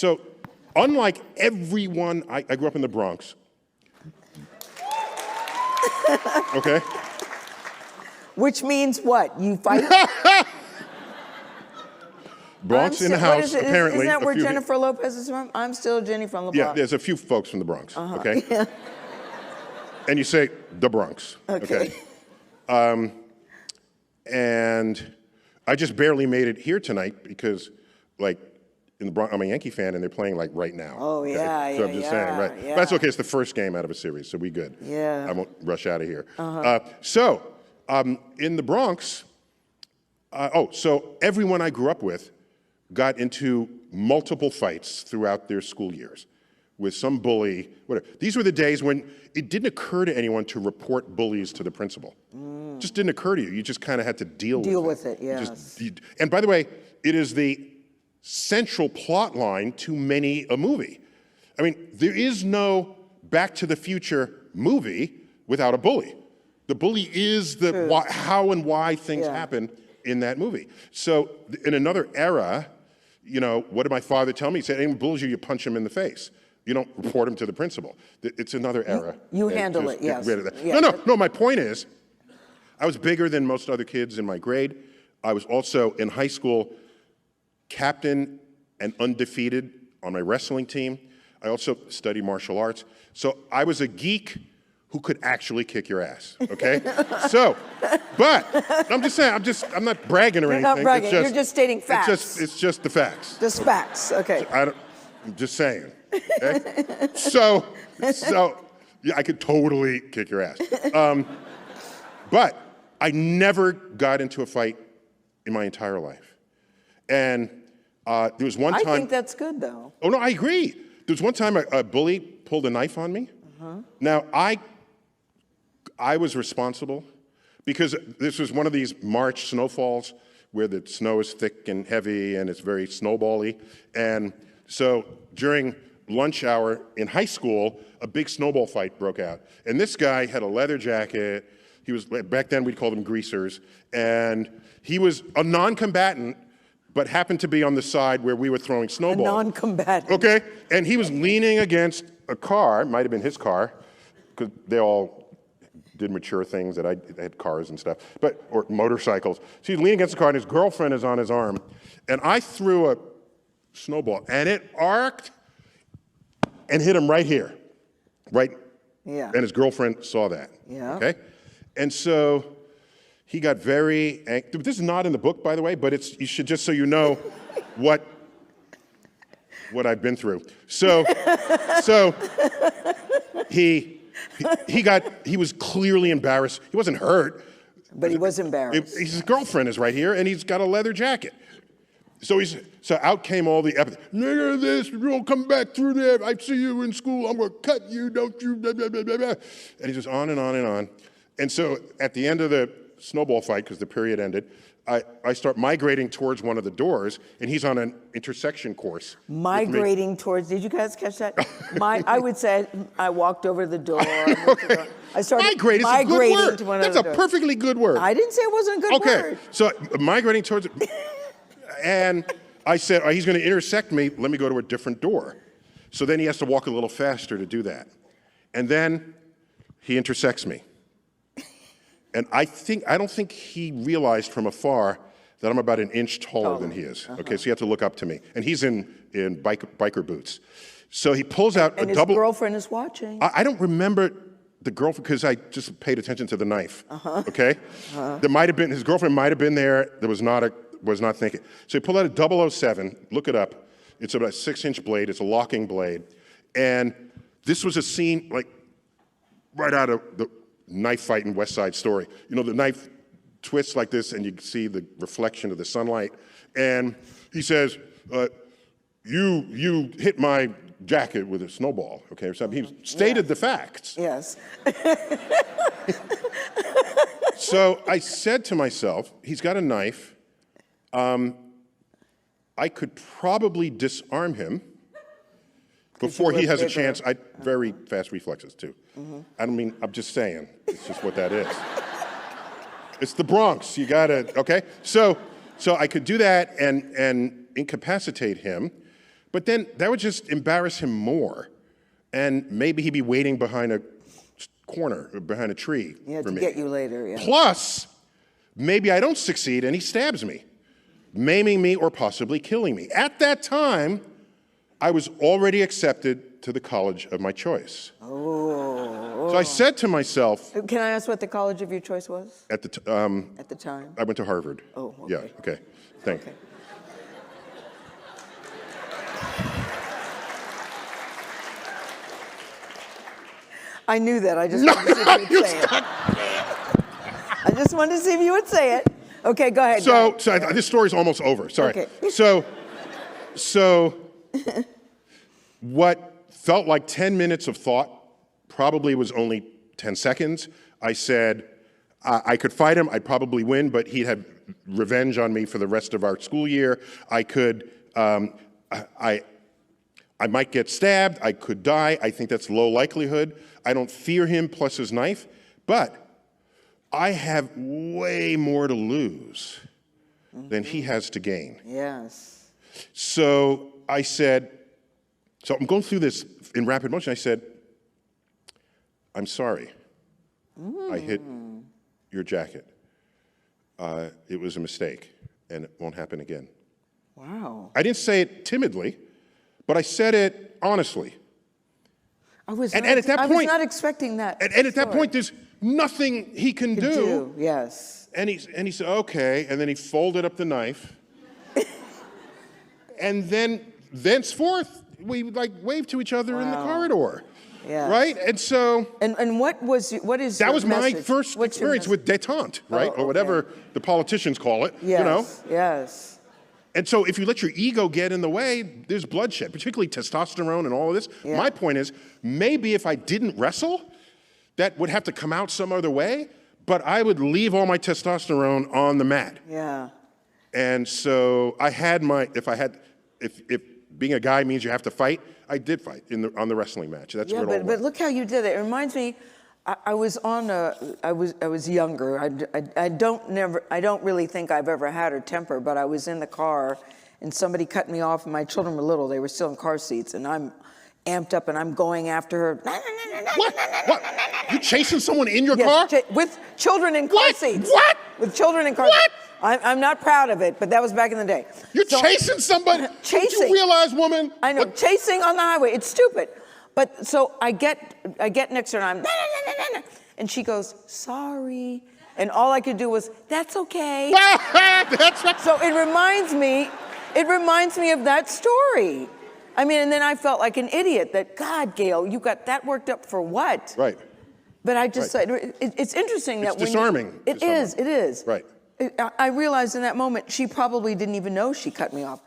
So, unlike everyone, I grew up in the Bronx. Okay? Which means what? You fight? Bronx in the house, apparently. Isn't that where Jennifer Lopez is from? I'm still Jenny from the block. Yeah, there's a few folks from the Bronx, okay? Yeah. And you say, the Bronx. Okay. And I just barely made it here tonight because, like, in the Bronx, I'm a Yankee fan, and they're playing, like, right now. Oh, okay? yeah, So I'm just saying, right? Yeah. But that's okay, it's the first game out of a series, so we good. Yeah. I won't rush out of here. In the Bronx, so everyone I grew up with got into multiple fights throughout their school years with some bully, whatever. These were the days when it didn't occur to anyone to report bullies to the principal. It just didn't occur to you. You just kind of had to deal with it. Yes. And by the way, it is the central plot line to many a movie. I mean, there is no Back to the Future movie without a bully. The bully is the how and why things happen in that movie. So in another era, you know, what did my father tell me? He said, anyone bullies you, you punch him in the face. You don't report him to the principal. It's another era. You handle it, yes. Rid of that. Yeah. No, my point is, I was bigger than most other kids in my grade. I was also, in high school, captain and undefeated on my wrestling team. I also studied martial arts. So I was a geek who could actually kick your ass, okay? But I'm just saying, I'm not bragging or anything. You're not bragging, you're just stating facts. It's just the facts. Just facts, okay. I'm just saying, okay? So yeah, I could totally kick your ass. But I never got into a fight in my entire life. And there was one time— I think that's good, though. Oh, no, I agree. There was one time a bully pulled a knife on me. Now, I was responsible because this was one of these March snowfalls where the snow is thick and heavy and it's very snowbally. And so during lunch hour in high school, a big snowball fight broke out. And this guy had a leather jacket. He was, back then we'd call them greasers. And he was a non-combatant, but happened to be on the side where we were throwing snowballs. A non-combatant. Okay, and he was leaning against a car, might have been his car, because they all did mature things that I had cars and stuff, or motorcycles. So he's leaning against the car and his girlfriend is on his arm. And I threw a snowball and it arced and hit him right here, right? Yeah. And his girlfriend saw that, okay? And so he got very angry. This is not in the book, by the way, but you should, just so you know what I've been through. So he was clearly embarrassed. He wasn't hurt. But he was embarrassed. His girlfriend is right here, and he's got a leather jacket. So out came all the epithets. Nigger this, you don't come back through there. I see you in school, I'm gonna cut you, don't you, blah, blah, blah, blah, blah. And he just on and on and on. And so at the end of the snowball fight, because the period ended, I start migrating towards one of the doors, and he's on an intersection course. Migrating towards, did you guys catch that? I would say I walked over the door. Okay. I started migrating is a good word. To one That's of the a doors. perfectly good word. I didn't say it wasn't a good word. Okay, so migrating towards it. And I said, he's going to intersect me. Let me go to a different door. So then he has to walk a little faster to do that. And then he intersects me. And I don't think he realized from afar that I'm about an inch taller than he is. Okay, so he had to look up to me. And he's in biker boots. So he pulls out and a double— his girlfriend is watching. I don't remember the girlfriend because I just paid attention to the knife, okay? There might have been, his girlfriend might have been there, was not thinking. So he pulled out a 007, look it up. It's about a 6-inch blade, it's a locking blade. And this was a scene like right out of the knife fight in West Side Story. You know, the knife twists like this and you can see the reflection of the sunlight. And he says, you hit my jacket with a snowball, okay, or something. He stated the facts. Yes. So I said to myself, he's got a knife. I could probably disarm him before he has a chance. Very fast reflexes, too. I don't mean, I'm just saying. It's just what that is. It's the Bronx. You gotta, okay? So I could do that and incapacitate him, But then that would just embarrass him more. And maybe he'd be waiting behind a corner, or behind a tree Yeah, for to me. get you later, yeah. Plus, maybe I don't succeed and he stabs me, maiming me or possibly killing me. At that time, I was already accepted to the college of my choice. So I said to myself, Can I ask what the college of your choice was at the time? I went to Harvard. Oh, okay. Yeah, okay. Thank you. Okay. I knew that. I just wanted to see if you would say it. I just wanted to see if you would say it. Okay, go ahead. So this story's almost over. Sorry. Okay. So what felt like 10 minutes of thought probably was only 10 seconds. I said, I could fight him, I'd probably win, but he'd have revenge on me for the rest of our school year. I could, I might get stabbed, I could die. I think that's low likelihood. I don't fear him plus his knife, but I have way more to lose than he has to gain. Yes. So I said, so I'm going through this in rapid motion. I said, I'm sorry. I hit your jacket. It was a mistake, and it won't happen again. Wow. I didn't say it timidly, but I said it honestly. I was not expecting that. And at that point, there's nothing he can do. Yes. And he said, okay, and then he folded up the knife. And then, thenceforth, we like waved to each other in the corridor. Yes. Right? And so... And what is that your was my message? first What's your experience with détente, right? Oh, okay. Or whatever the politicians call it, Yes. you know? Yes. And so if you let your ego get in the way, there's bloodshed, particularly testosterone and all of this. Yeah. My point is, maybe if I didn't wrestle, that would have to come out some other way, but I would leave all my testosterone on the mat. Yeah. And so I had if being a guy means you have to fight, I did fight on the wrestling match. That's where it all but went. look how you did it. It reminds me, I was younger. I don't really think I've ever had a temper, but I was in the car and somebody cut me off and my children were little. They were still in car seats and I'm amped up and I'm going after her. What? You chasing someone in your car? With children in car seats. What? With children in car seats. I'm not proud of it, but that was back in the day. You're chasing somebody? Chasing. Don't you realize, woman? I know, chasing on the highway. It's stupid. But so I get next to her and I'm, and she goes, sorry. And all I could do was, that's okay. That's right. So it reminds me of that story. I mean, and then I felt like an idiot that, God, Gail, you got that worked up for what? Right. But I just said, it's interesting that It's disarming. It is. Right. I realized in that moment, she probably didn't even know she cut me off.